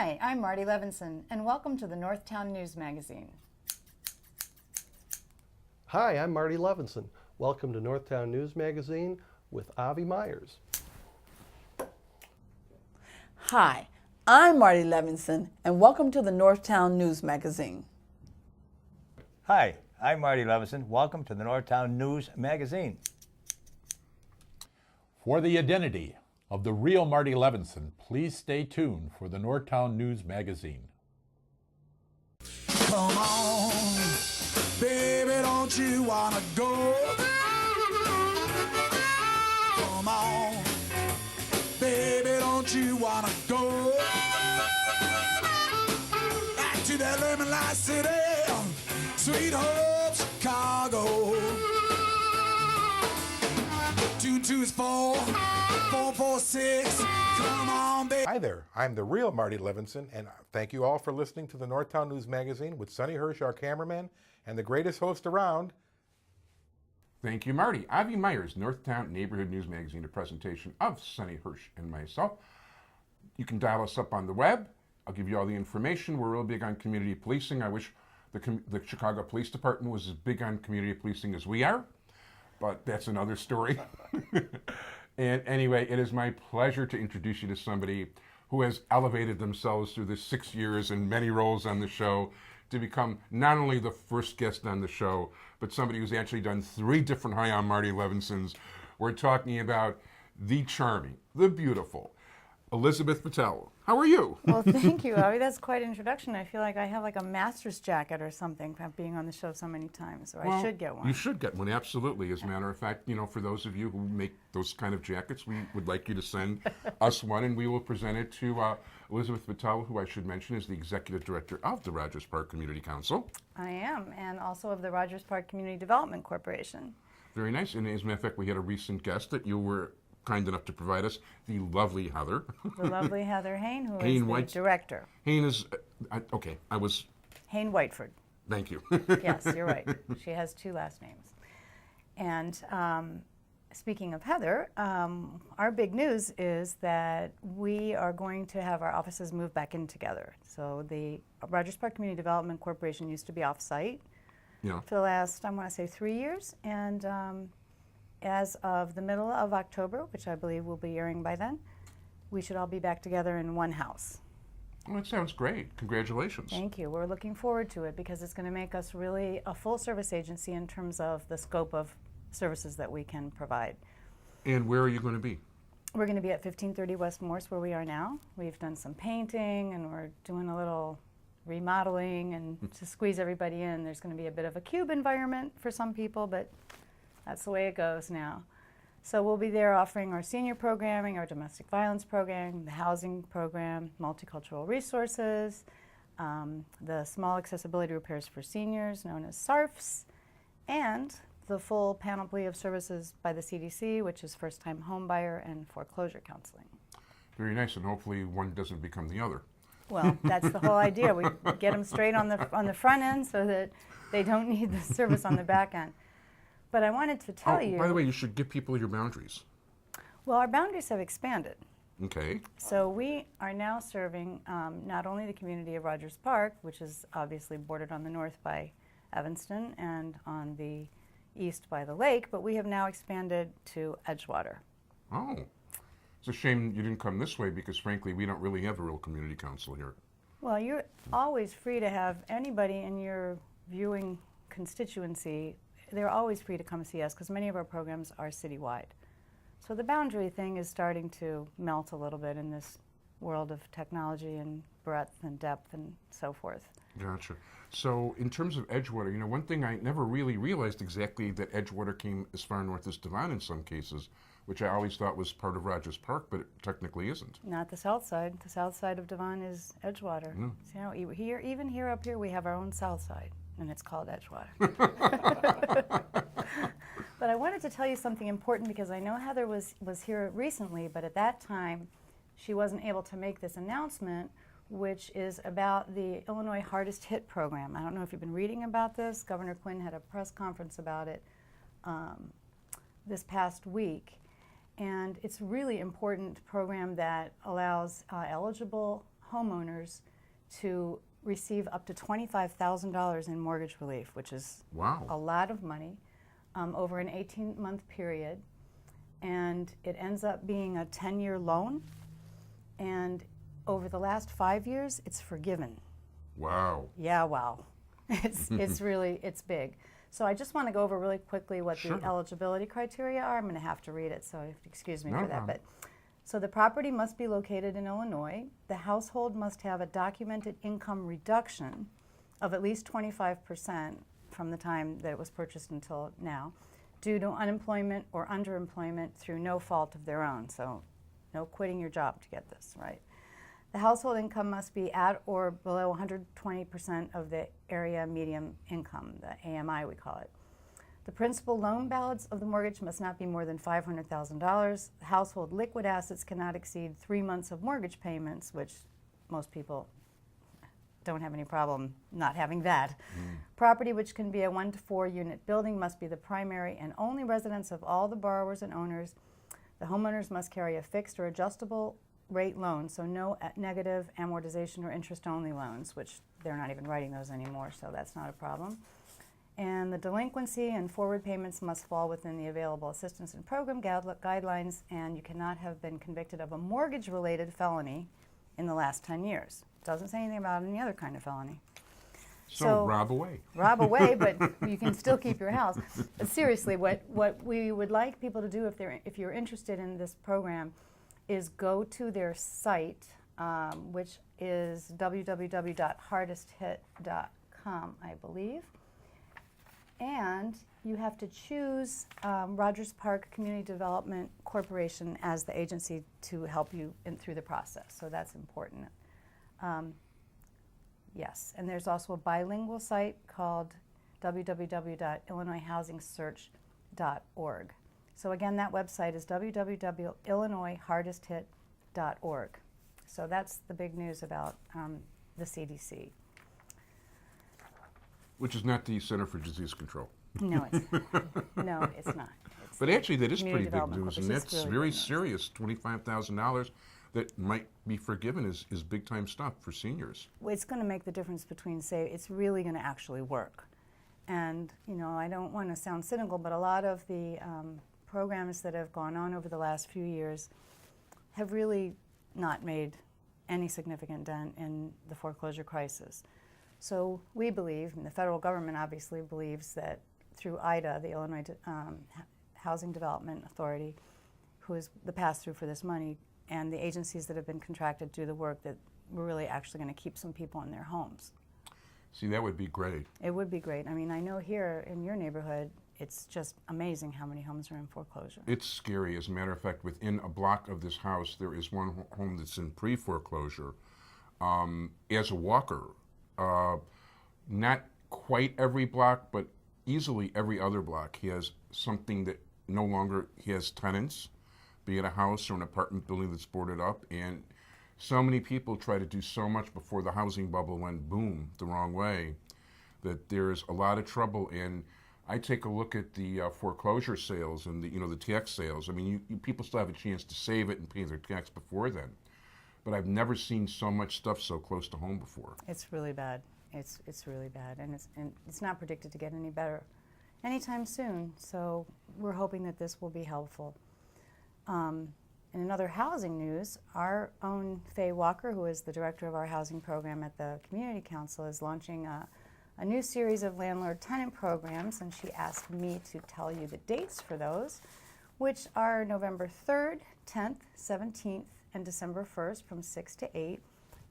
Hi, I'm Marty Levinson, and welcome to the Northtown News Magazine. Hi, I'm Marty Levinson. Welcome to Northtown News Magazine with Avi Myers. Hi, I'm Marty Levinson, and welcome to the Northtown News Magazine. Hi, I'm Marty Levinson. Welcome to the Northtown News Magazine. For the identity of the real Marty Levinson, please stay tuned for the Northtown News Magazine. Come on, baby, don't you wanna go? Come on, baby, don't you wanna go? Back to that lemon light city, sweet Hope, Chicago. 224 446. Come on, baby. Hi there, I'm the real Marty Levinson, and thank you all for listening to the Northtown News Magazine with Sonny Hirsch, our cameraman, and the greatest host around. Thank you, Marty. Avi Myers, Northtown Neighborhood News Magazine, a presentation of Sonny Hirsch and myself. You can dial us up on the web. I'll give you all the information. We're real big on community policing. I wish the Chicago Police Department was as big on community policing as we are, but that's another story. And anyway, it is my pleasure to introduce you to somebody who has elevated themselves through the 6 years and many roles on the show to become not only the first guest on the show, but somebody who's actually done 3 different Hi, I'm Marty Levinsons. We're talking about the charming, the beautiful Elizabeth Vitell. How are you? Well, thank you, Avi. That's quite an introduction. I feel like I have like a master's jacket or something from being on the show so many times, or I should get one. You should get one, absolutely. As a matter of fact, for those of you who make those kind of jackets, we would like you to send us one, and we will present it to Elizabeth Vitell, who I should mention is the executive director of the Rogers Park Community Council. I am, and also of the Rogers Park Community Development Corporation. Very nice. And as a matter of fact, we had a recent guest that you were kind enough to provide us, the lovely Heather. The lovely Heather Hain, who Hain is the White. director. Hain is, Hain Whiteford. Thank you. Yes, you're right. She has 2 last names. And speaking of Heather, our big news is that we are going to have our offices move back in together. So the Rogers Park Community Development Corporation used to be off-site for the last, I want to say, 3 years. And as of the middle of October, which I believe will be airing by then, we should all be back together in one house. Oh, that sounds great. Congratulations. Thank you. We're looking forward to it because it's going to make us really a full service agency in terms of the scope of services that we can provide. And where are you going to be? We're going to be at 1530 West Morse, where we are now. We've done some painting and we're doing a little remodeling, and to squeeze everybody in, there's going to be a bit of a cube environment for some people, but that's the way it goes now. So we'll be there offering our senior programming, our domestic violence program, the housing program, multicultural resources, the small accessibility repairs for seniors known as SARFs, and the full panoply of services by the CDC, which is first-time home buyer and foreclosure counseling. Very nice, and hopefully one doesn't become the other. Well, that's the whole idea. We get them straight on the front end so that they don't need the service on the back end. But I wanted to tell you... By the way, you should give people your boundaries. Well, our boundaries have expanded. Okay. So we are now serving not only the community of Rogers Park, which is obviously bordered on the north by Evanston and on the east by the lake, but we have now expanded to Edgewater. Oh. It's a shame you didn't come this way because, frankly, we don't really have a real community council here. Well, you're always free to have anybody in your viewing constituency. They're always free to come see us because many of our programs are citywide. So the boundary thing is starting to melt a little bit in this world of technology and breadth and depth and so forth. Gotcha. So in terms of Edgewater, one thing I never really realized exactly that Edgewater came as far north as Devon in some cases, which I always thought was part of Rogers Park, but it technically isn't. Not the south side. The south side of Devon is Edgewater. No. So, even here up here, we have our own south side, and it's called Edgewater. But I wanted to tell you something important because I know Heather was here recently, but at that time, she wasn't able to make this announcement, which is about the Illinois Hardest Hit program. I don't know if you've been reading about this. Governor Quinn had a press conference about it this past week. And it's a really important program that allows eligible homeowners to receive up to $25,000 in mortgage relief, which is Wow. a lot of money over an 18-month period. And it ends up being a 10-year loan. And over the last 5 years, it's forgiven. Wow. Yeah, wow. It's really, it's big. So I just want to go over really quickly what Sure. the eligibility criteria are. I'm going to have to read it, so you have to excuse me No for that. problem. But so the property must be located in Illinois. The household must have a documented income reduction of at least 25% from the time that it was purchased until now, due to unemployment or underemployment through no fault of their own. So no quitting your job to get this, right? The household income must be at or below 120% of the area median income, the AMI we call it. The principal loan balance of the mortgage must not be more than $500,000. Household liquid assets cannot exceed 3 months of mortgage payments, which most people don't have any problem not having that. Property which can be a 1 to 4 unit building must be the primary and only residence of all the borrowers and owners. The homeowners must carry a fixed or adjustable rate loan, so no negative amortization or interest-only loans, which they're not even writing those anymore, so that's not a problem. And the delinquency and forward payments must fall within the available assistance and program guidelines, and you cannot have been convicted of a mortgage-related felony in the last 10 years. Doesn't say anything about any other kind of felony. So rob away. Rob away, but you can still keep your house. But seriously, what we would like people to do if you're interested in this program is go to their site, which is www.hardesthit.com, I believe. And you have to choose Rogers Park Community Development Corporation as the agency to help you through the process. So that's important. Yes, and there's also a bilingual site called www.illinoishousingssearch.org. So again, that website is www.illinoishardesthit.org. So that's the big news about the CDC. Which is not the Center for Disease Control. No, it's no, it's not. It's But actually, that is Community pretty big Development news, and Corporation. It's that's really very good news. serious. $25,000 that might be forgiven is big-time stuff for seniors. It's going to make the difference between, say, it's really going to actually work. And, you know, I don't want to sound cynical, but a lot of the programs that have gone on over the last few years have really not made any significant dent in the foreclosure crisis. So we believe, and the federal government obviously believes, that through IDA, the Illinois Housing Development Authority, who is the pass-through for this money, and the agencies that have been contracted to do the work, that we're really actually going to keep some people in their homes. See, that would be great. It would be great. I mean, I know here in your neighborhood, it's just amazing how many homes are in foreclosure. It's scary. As a matter of fact, within a block of this house, there is one home that's in pre-foreclosure. As a walker, not quite every block, but easily every other block, he has something that no longer he has tenants, be it a house or an apartment building that's boarded up. And so many people try to do so much before the housing bubble went boom the wrong way that there's a lot of trouble. And I take a look at the foreclosure sales and the tax sales. I mean, people still have a chance to save it and pay their tax before then. But I've never seen so much stuff so close to home before. It's really bad. It's really bad, and it's not predicted to get any better anytime soon. So we're hoping that this will be helpful. In another housing news, our own Faye Walker, who is the director of our housing program at the Community Council, is launching a new series of landlord-tenant programs, and she asked me to tell you the dates for those, which are November 3rd, 10th, 17th, and December 1st from 6 to 8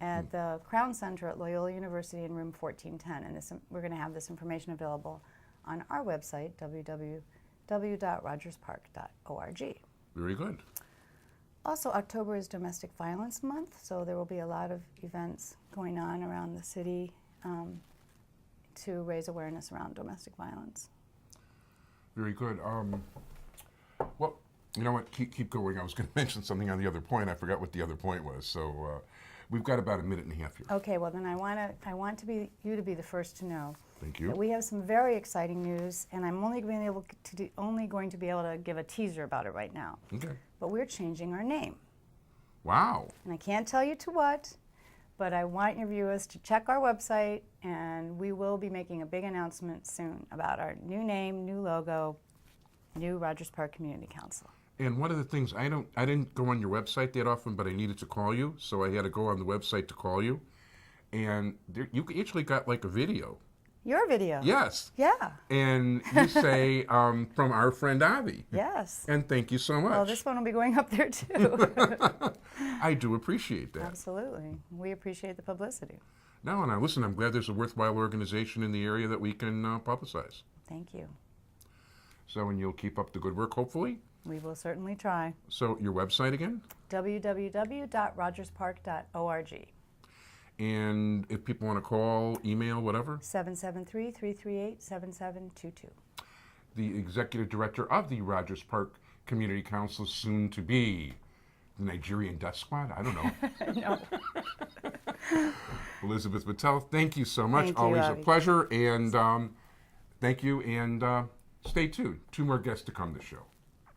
at the Crown Center at Loyola University in room 1410. And we're going to have this information available on our website, www.rogerspark.org. Very good. Also, October is Domestic Violence Month, so there will be a lot of events going on around the city to raise awareness around domestic violence. Very good. Well, you know what? Keep going. I was going to mention something on the other point. I forgot what the other point was. So we've got about a minute and a half here. Okay, well then I want you to be the first to know. Thank you. That we have some very exciting news, and I'm only going to be able to give a teaser about it right now. Okay. But we're changing our name, Wow. and I can't tell you to what, but I want your viewers to check our website, and we will be making a big announcement soon about our new name, new logo, new Rogers Park Community Council. And one of the things, I didn't go on your website that often, but I needed to call you, so I had to go on the website to call you. And there, you actually got like a video. Your video. Yes. Yeah. And you say, from our friend Avi. Yes. And thank you so much. Well, this one will be going up there too. I do appreciate that. Absolutely. We appreciate the publicity. No, and listen, I'm glad there's a worthwhile organization in the area that we can publicize. Thank you. So, and you'll keep up the good work, hopefully. We will certainly try. So, your website again? www.rogerspark.org. And if people want to call, email, whatever? 773-338-7722. The executive director of the Rogers Park Community Council, soon to be the Nigerian Death Squad? I don't know. No. Elizabeth Vitell, thank you so much. Thank you, Always a Avi. pleasure. And thank you. And stay tuned. 2 more guests to come to the show.